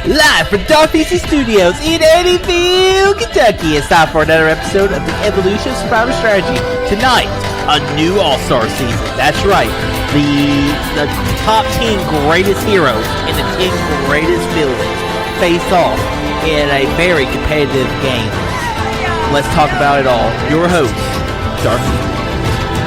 Live from Dark PC Studios in Eddyville, Kentucky. It's time for another episode of the Evoloution Survivor Strategy. Tonight, a new All-Star season. That's right. The top 10 greatest heroes and the 10 greatest villains face off in a very competitive game. Let's talk about it all. Your host, Dark.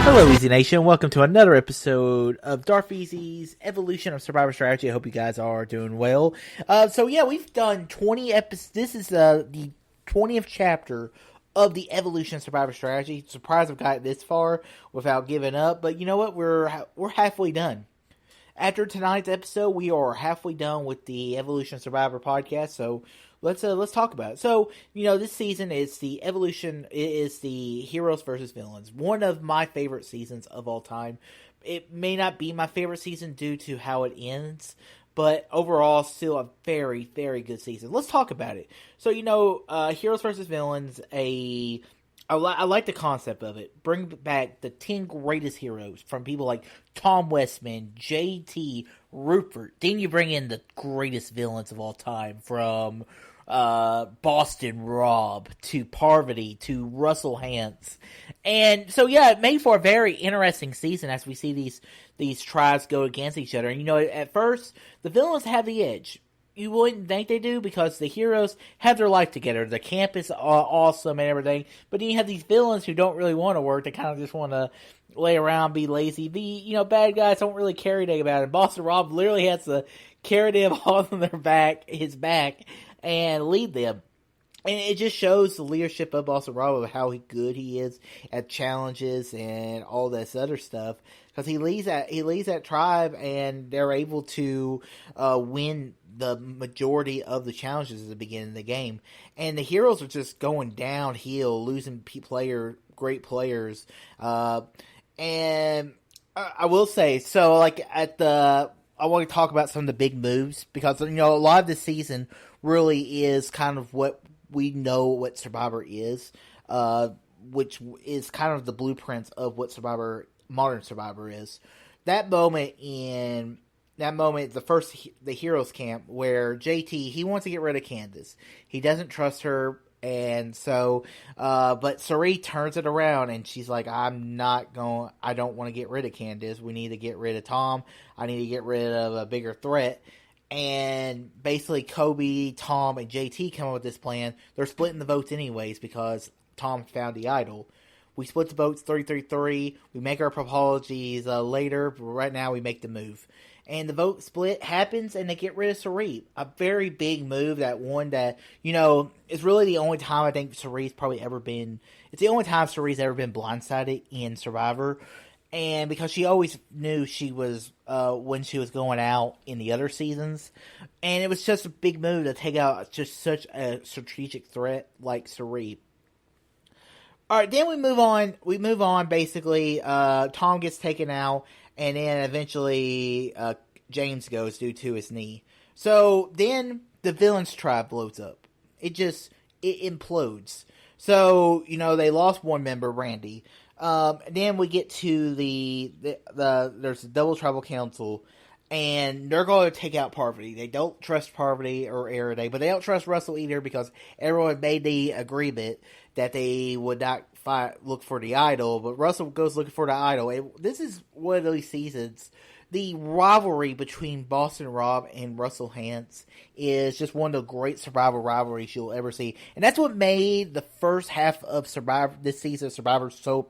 Hello, Easy Nation. Welcome to another episode of Darfeezy's Evolution of Survivor Strategy. I hope you guys are doing well. We've done 20 episodes. This is the 20th chapter of the Evolution of Survivor Strategy. Surprised I've got this far without giving up. But you know what? We're halfway done. After tonight's episode, we are halfway done with the Evolution of Survivor podcast. So let's talk about it. So, this season is the Evolution, is the Heroes versus Villains. One of my favorite seasons of all time. It may not be my favorite season due to how it ends, but overall, still a very, very good season. Let's talk about it. So, Heroes versus Villains, I like the concept of it. Bring back the 10 greatest heroes from people like Tom Westman, JT, Rupert. Then you bring in the greatest villains of all time from Boston Rob to Parvati to Russell Hantz. And so, it made for a very interesting season as we see these tribes go against each other. And, at first, the villains have the edge. You wouldn't think they do because the heroes have their life together. The camp is awesome and everything. But then you have these villains who don't really want to work. They kind of just want to lay around, be lazy, bad guys don't really care anything about it. Boston Rob literally has to carry them on his back, and lead them. And it just shows the leadership of Boston Rob, of how good he is at challenges and all this other stuff. Because he leads that tribe, and they're able to win the majority of the challenges at the beginning of the game. And the heroes are just going downhill, losing great players. And I will say, so I want to talk about some of the big moves, because a lot of this season really is kind of what we know what Survivor is, which is kind of the blueprints of what modern Survivor is. The Heroes camp, where JT, he wants to get rid of Candace. He doesn't trust her, and so, but Cirie turns it around, and she's like, I don't want to get rid of Candace. We need to get rid of Tom. I need to get rid of a bigger threat. And basically, Kobe, Tom, and JT come up with this plan. They're splitting the votes anyways because Tom found the idol. We split the votes 3-3-3. We make our apologies later, but right now we make the move. And the vote split happens, and they get rid of Cirie. A very big move, is really the only time I think Cirie's probably ever been... It's the only time Cirie's ever been blindsided in Survivor. And because she always knew she was, when she was going out in the other seasons. And it was just a big move to take out just such a strategic threat like Cirie. Alright, then we move on, basically. Tom gets taken out, and then eventually James goes due to his knee. So then the villains tribe blows up. It implodes. So, they lost one member, Randy. Then we get to there's a double tribal council, and they're going to take out Parvati. They don't trust Parvati or Erode, but they don't trust Russell either, because everyone made the agreement that they would not look for the idol, but Russell goes looking for the idol. And this is one of those seasons. The rivalry between Boston Rob and Russell Hantz is just one of the great Survivor rivalries you'll ever see. And that's what made the first half of this season of Survivor so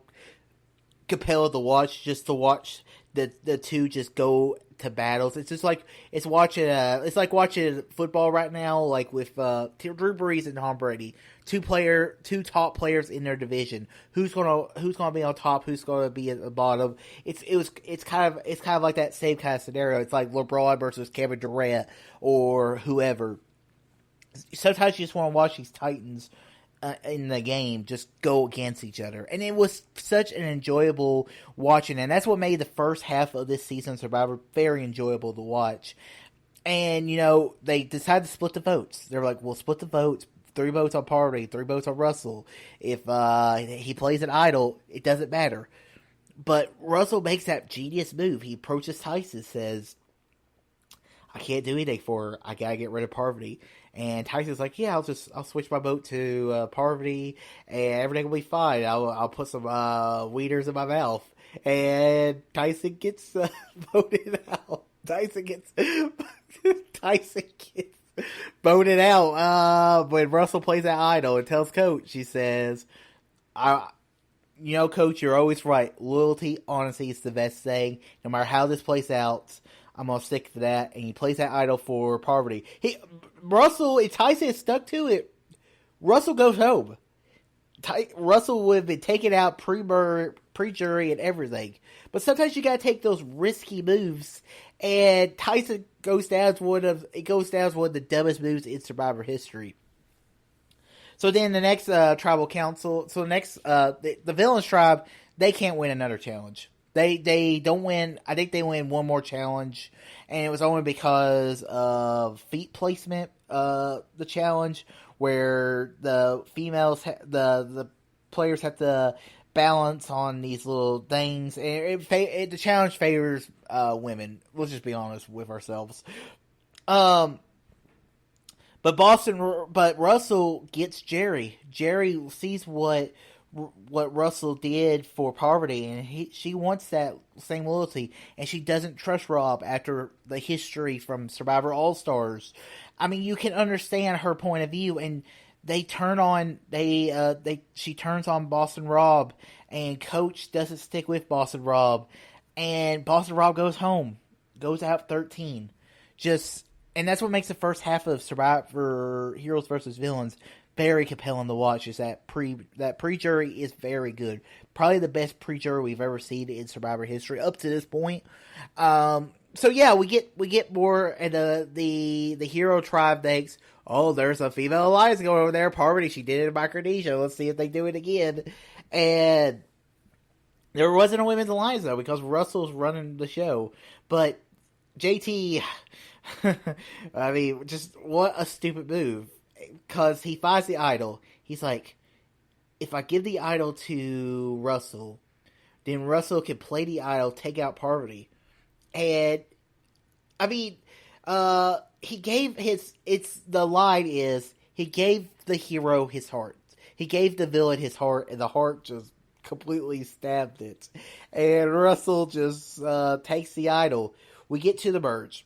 compelled to watch, just to watch the two just go to battles. It's just like it's like watching football right now, like with Drew Brees and Tom Brady, two top players in their division. Who's gonna be on top? Who's gonna be at the bottom? It's kind of like that same kind of scenario. It's like LeBron versus Kevin Durant or whoever. Sometimes you just want to watch these Titans in the game just go against each other. And it was such an enjoyable watching, and that's what made the first half of this season of Survivor very enjoyable to watch. And, they decided to split the votes. They were like, we'll split the votes. 3 votes on Parvati, 3 votes on Russell. If he plays an idol, it doesn't matter. But Russell makes that genius move. He approaches Tyson, says, I can't do anything for her. I gotta get rid of Parvati. And Tyson's like, yeah, I'll switch my vote to Parvati, and everything will be fine. I'll put some weeders in my mouth. And Tyson gets voted out. Tyson gets voted out when Russell plays that idol and tells Coach, she says, Coach, you're always right. Loyalty, honesty is the best thing. No matter how this plays out, I'm going to stick to that. And he plays that idol for Parvati. Russell, if Tyson is stuck to it, Russell goes home. Russell would have been taken out pre-jury and everything. But sometimes you got to take those risky moves. And Tyson goes down as one of the dumbest moves in Survivor history. So then the next tribal council, the Villains tribe, they can't win another challenge. They don't win. I think they win one more challenge, and it was only because of feet placement. The challenge where the females, the players have to balance on these little things, and the challenge favors women. We'll just be honest with ourselves. But Russell gets Jerry. Jerry sees what Russell did for Parvati, and she wants that same loyalty, and she doesn't trust Rob after the history from Survivor All Stars. I mean, you can understand her point of view, and she turns on Boston Rob, and Coach doesn't stick with Boston Rob, and Boston Rob goes home, goes out 13, and that's what makes the first half of Survivor Heroes versus Villains very compelling to watch. Is that pre-jury is very good, probably the best pre-jury we've ever seen in Survivor history up to this point. So yeah, we get more, and the hero tribe thinks, oh, there's a female alliance going over there. Parvati, she did it in Micronesia. Let's see if they do it again. And there wasn't a women's alliance though, because Russell's running the show. But JT, I mean, just what a stupid move. Because he finds the idol. He's like, if I give the idol to Russell, then Russell can play the idol, take out Parvati. And, I mean, he gave the line is, he gave the hero his heart. He gave the villain his heart, and the heart just completely stabbed it. And Russell just takes the idol. We get to the merge.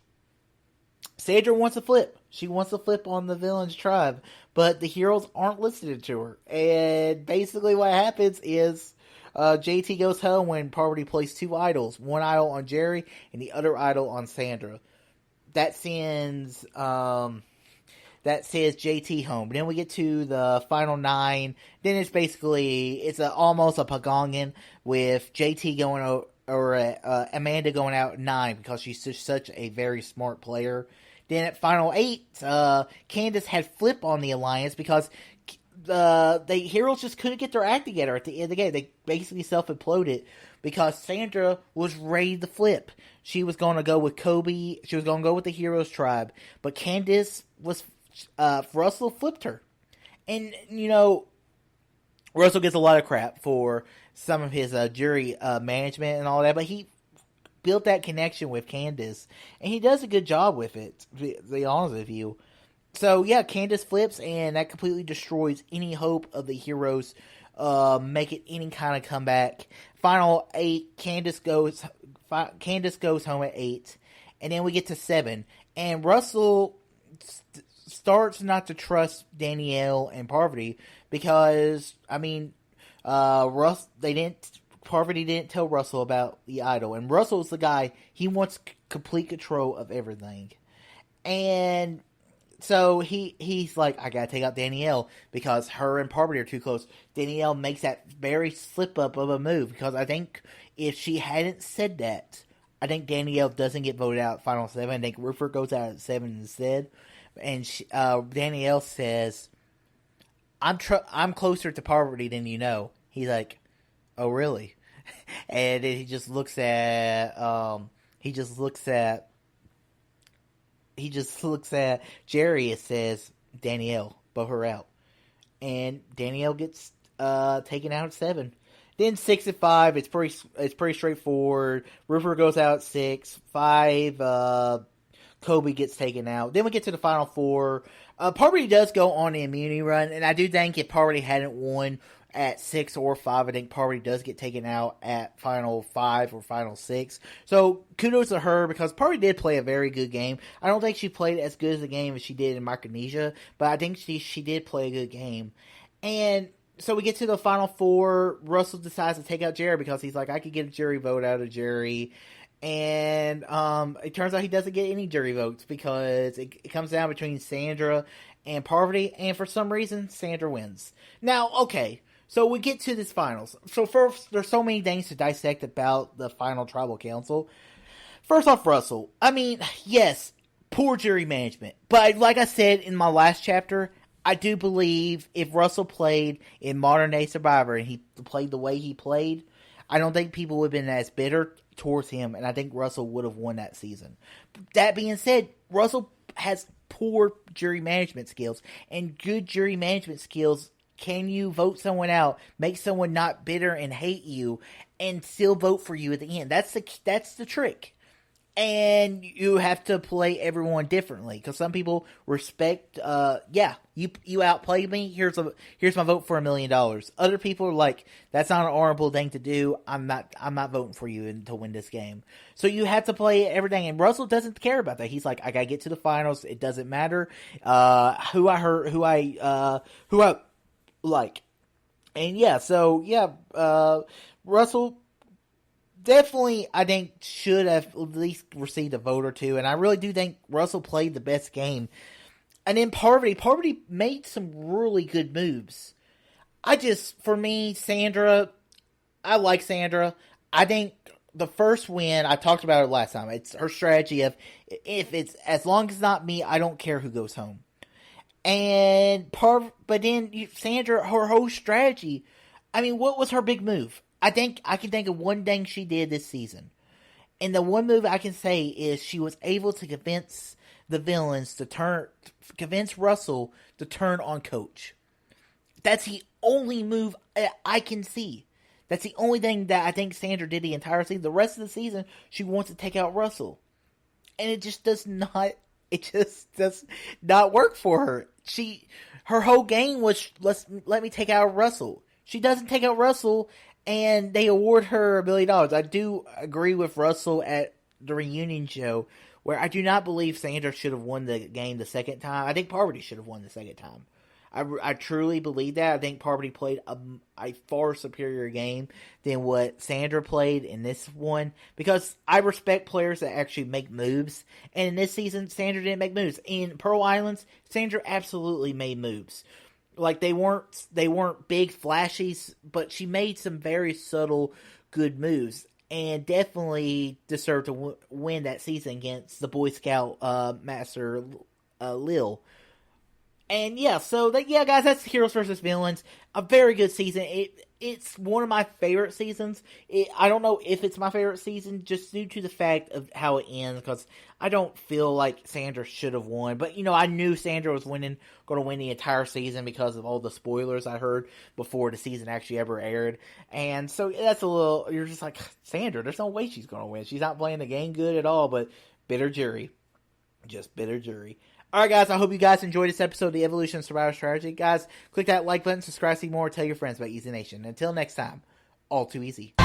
Sandra wants to flip. She wants to flip on the villain's tribe, but the heroes aren't listening to her. And basically what happens is JT goes home when Parvati plays two idols. One idol on Jerry and the other idol on Sandra. That sends JT home. Then we get to the final 9. Then it's almost a Pagongan with JT going or Amanda going out 9 because she's just such a very smart player. Then at final 8, Candice had flip on the alliance because the heroes just couldn't get their act together at the end of the game. They basically self-imploded because Sandra was ready to flip. She was going to go with Kobe. She was going to go with the heroes tribe. But Candice Russell flipped her. And, Russell gets a lot of crap for some of his jury management and all that, but he built that connection with Candice, and he does a good job with it, to be honest with you. So, yeah, Candice flips, and that completely destroys any hope of the heroes making any kind of comeback. Final 8, Candice goes home at 8, and then we get to 7, and Russell starts not to trust Danielle and Parvati because, Parvati didn't tell Russell about the idol. And Russell's the guy, he wants complete control of everything. And so he's like, I gotta take out Danielle because her and Parvati are too close. Danielle makes that very slip up of a move because I think if she hadn't said that, I think Danielle doesn't get voted out final 7. I think Rupert goes out at 7 instead. And Danielle says, I'm closer to Parvati than you know. He's like, oh really? And then he just looks at Jerry and says, Danielle, vote her out. And Danielle gets taken out at 7. Then 6 and 5, it's pretty straightforward. Rupert goes out at 6. 5, Kobe gets taken out. Then we get to the Final Four. Parvati does go on the immunity run, and I do think if Parvati hadn't won at 6 or 5, I think Parvati does get taken out at Final 5 or Final 6. So kudos to her, because Parvati did play a very good game. I don't think she played as good as a game as she did in Micronesia, but I think she did play a good game. And so we get to the Final Four. Russell decides to take out Jerry because he's like, I could get a jury vote out of Jerry. And it turns out he doesn't get any jury votes because it comes down between Sandra and Parvati, and for some reason, Sandra wins. Now, okay, so we get to this finals. So first, there's so many things to dissect about the final tribal council. First off, Russell. I mean, yes, poor jury management. But like I said in my last chapter, I do believe if Russell played in Modern Day Survivor and he played the way he played, I don't think people would have been as bitter towards him, and I think Russell would have won that season. That being said, Russell has poor jury management skills, and good jury management skills, can you vote someone out, make someone not bitter and hate you, and still vote for you at the end? That's the trick. And you have to play everyone differently, because some people respect, you outplayed me, here's my vote for $1 million. Other people are like, that's not an honorable thing to do, I'm not voting for you to win this game. So you have to play everything, and Russell doesn't care about that. He's like, I gotta get to the finals, it doesn't matter, who I like. And Russell definitely, I think, should have at least received a vote or two, and I really do think Russell played the best game. And then Parvati made some really good moves. For me, Sandra, I like Sandra. I think the first win, I talked about it last time, it's her strategy of, if it's, as long as it's not me, I don't care who goes home. But then Sandra, her whole strategy, I mean, what was her big move? I can think of one thing she did this season. And the one move I can say is she was able to convince the villains convince Russell to turn on Coach. That's the only move I can see. That's the only thing that I think Sandra did the entire season. The rest of the season, she wants to take out Russell. And it just does not work for her. Her whole game was, let me take out Russell. She doesn't take out Russell, and they award her $1 million. I do agree with Russell at the reunion show, where I do not believe Sandra should have won the game the second time. I think Parvati should have won the second time. I truly believe that. I think Parvati played a far superior game than what Sandra played in this one, because I respect players that actually make moves. And in this season, Sandra didn't make moves. In Pearl Islands, Sandra absolutely made moves. Like, they weren't big flashies, but she made some very subtle, good moves, and definitely deserved to win that season against the Boy Scout Master Lil. And guys, that's Heroes vs. Villains. A very good season. It's one of my favorite seasons. I don't know if it's my favorite season, just due to the fact of how it ends, because I don't feel like Sandra should have won. But, I knew Sandra was going to win the entire season because of all the spoilers I heard before the season actually ever aired. And so that's you're just like, Sandra, there's no way she's going to win. She's not playing the game good at all, but bitter jury. Just bitter jury. Alright guys, I hope you guys enjoyed this episode of the Evoloution Survivor Strategy. Guys, click that like button, subscribe to see more, tell your friends about Easy Nation. Until next time, all too easy.